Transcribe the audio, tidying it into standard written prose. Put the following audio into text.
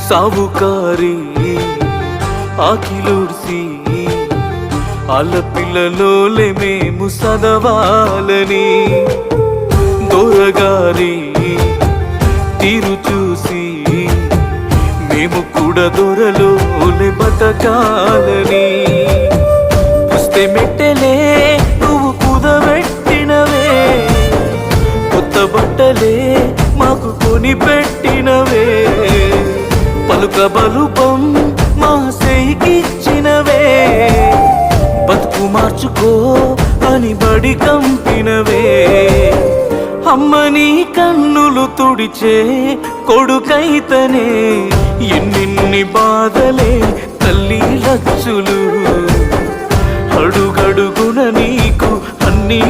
సావుకారి ఆకిలూర్సి ఆళ్ళ పిల్లలోలే మేము చదవాలని దొరగారి తీరు చూసి మేము కూడా దొరలోలే బతకాలని పుస్తే మెట్టెలే నువ్వు కుదబెట్టినవే కొత్త బట్టలే మాకు కొని పెట్టినవే పలుక బలుపం మా సేయికిచ్చినవే బతుకు మార్చుకో అని బడి కంపినవే అమ్మని కన్నులు తుడిచే కొడుకైతనే ఎన్నెన్ని బాధలే తల్లి లచ్చులు అడుగడుగున నీకు అన్నీ